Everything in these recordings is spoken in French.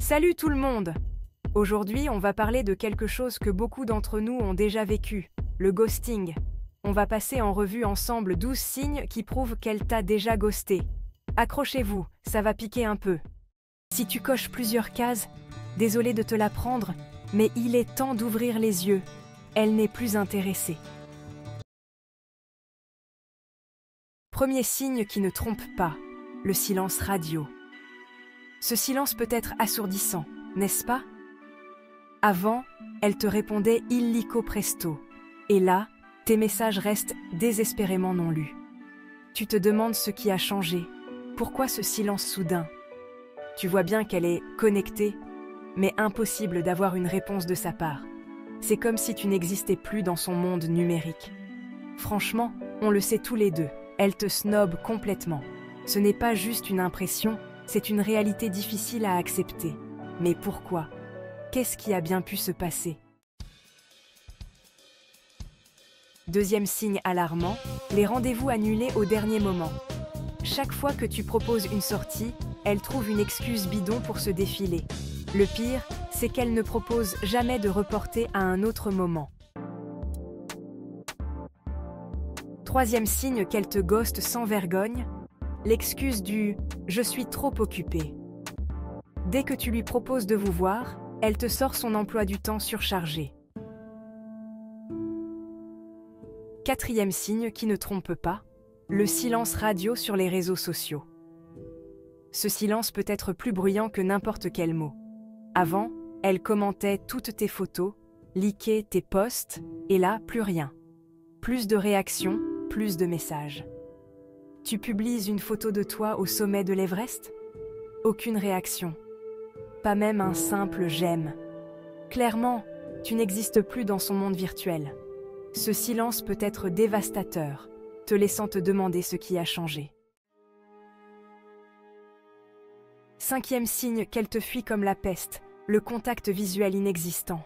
Salut tout le monde! Aujourd'hui, on va parler de quelque chose que beaucoup d'entre nous ont déjà vécu, le ghosting. On va passer en revue ensemble 12 signes qui prouvent qu'elle t'a déjà ghosté. Accrochez-vous, ça va piquer un peu. Si tu coches plusieurs cases, désolé de te l'apprendre, mais il est temps d'ouvrir les yeux. Elle n'est plus intéressée. Premier signe qui ne trompe pas, le silence radio. Ce silence peut être assourdissant, n'est-ce pas? Avant, elle te répondait illico presto. Et là, tes messages restent désespérément non lus. Tu te demandes ce qui a changé. Pourquoi ce silence soudain? Tu vois bien qu'elle est connectée, mais impossible d'avoir une réponse de sa part. C'est comme si tu n'existais plus dans son monde numérique. Franchement, on le sait tous les deux, elle te snobe complètement. Ce n'est pas juste une impression, c'est une réalité difficile à accepter. Mais pourquoi? Qu'est-ce qui a bien pu se passer? Deuxième signe alarmant, les rendez-vous annulés au dernier moment. Chaque fois que tu proposes une sortie, elle trouve une excuse bidon pour se défiler. Le pire, c'est qu'elle ne propose jamais de reporter à un autre moment. Troisième signe qu'elle te ghoste sans vergogne, l'excuse du « je suis trop occupée ». Dès que tu lui proposes de vous voir, elle te sort son emploi du temps surchargé. Quatrième signe qui ne trompe pas, le silence radio sur les réseaux sociaux. Ce silence peut être plus bruyant que n'importe quel mot. Avant, elle commentait toutes tes photos, likait tes posts, et là, plus rien. Plus de réactions, plus de messages. Tu publies une photo de toi au sommet de l'Everest? Aucune réaction. Pas même un simple « j'aime ». Clairement, tu n'existes plus dans son monde virtuel. Ce silence peut être dévastateur, te laissant te demander ce qui a changé. Cinquième signe qu'elle te fuit comme la peste, le contact visuel inexistant.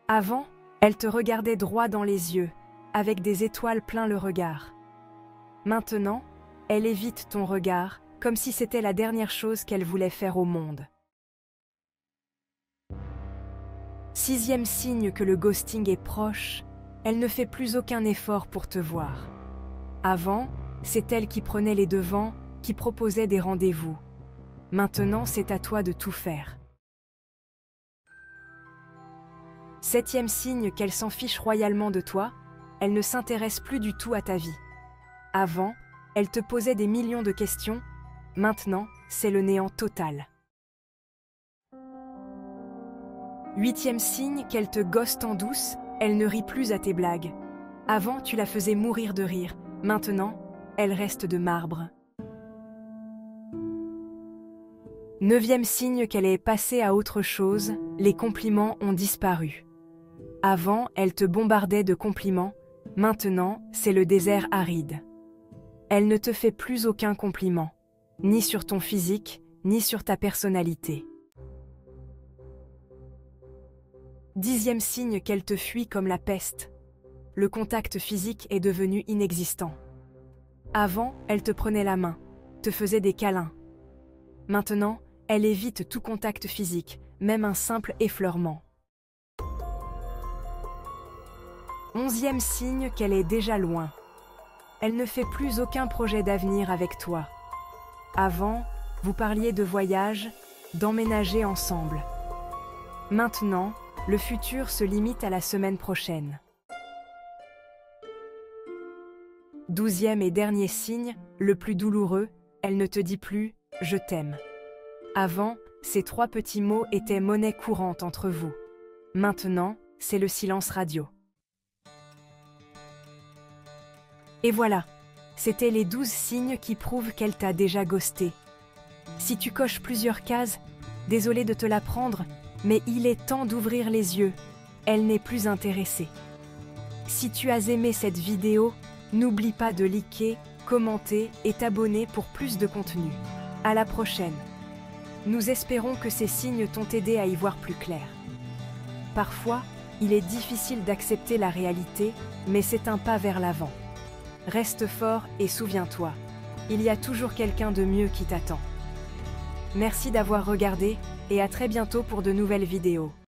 Avant, elle te regardait droit dans les yeux, avec des étoiles plein le regard. Maintenant, elle évite ton regard, comme si c'était la dernière chose qu'elle voulait faire au monde. Sixième signe que le ghosting est proche, elle ne fait plus aucun effort pour te voir. Avant, c'est elle qui prenait les devants, qui proposait des rendez-vous. Maintenant, c'est à toi de tout faire. Septième signe qu'elle s'en fiche royalement de toi, elle ne s'intéresse plus du tout à ta vie. Avant, elle te posait des millions de questions, maintenant, c'est le néant total. Huitième signe qu'elle te ghoste en douce, elle ne rit plus à tes blagues. Avant, tu la faisais mourir de rire, maintenant, elle reste de marbre. Neuvième signe qu'elle est passée à autre chose, les compliments ont disparu. Avant, elle te bombardait de compliments, maintenant, c'est le désert aride. Elle ne te fait plus aucun compliment, ni sur ton physique, ni sur ta personnalité. Dixième signe qu'elle te fuit comme la peste. Le contact physique est devenu inexistant. Avant, elle te prenait la main, te faisait des câlins. Maintenant, elle évite tout contact physique, même un simple effleurement. Onzième signe qu'elle est déjà loin. Elle ne fait plus aucun projet d'avenir avec toi. Avant, vous parliez de voyage, d'emménager ensemble. Maintenant, le futur se limite à la semaine prochaine. Douzième et dernier signe, le plus douloureux, elle ne te dit plus « je t'aime ». Avant, ces trois petits mots étaient monnaie courante entre vous. Maintenant, c'est le silence radio. Et voilà, c'était les 12 signes qui prouvent qu'elle t'a déjà ghosté. Si tu coches plusieurs cases, désolé de te l'apprendre, mais il est temps d'ouvrir les yeux. Elle n'est plus intéressée. Si tu as aimé cette vidéo, n'oublie pas de liker, commenter et t'abonner pour plus de contenu. À la prochaine. Nous espérons que ces signes t'ont aidé à y voir plus clair. Parfois, il est difficile d'accepter la réalité, mais c'est un pas vers l'avant. Reste fort et souviens-toi, il y a toujours quelqu'un de mieux qui t'attend. Merci d'avoir regardé et à très bientôt pour de nouvelles vidéos.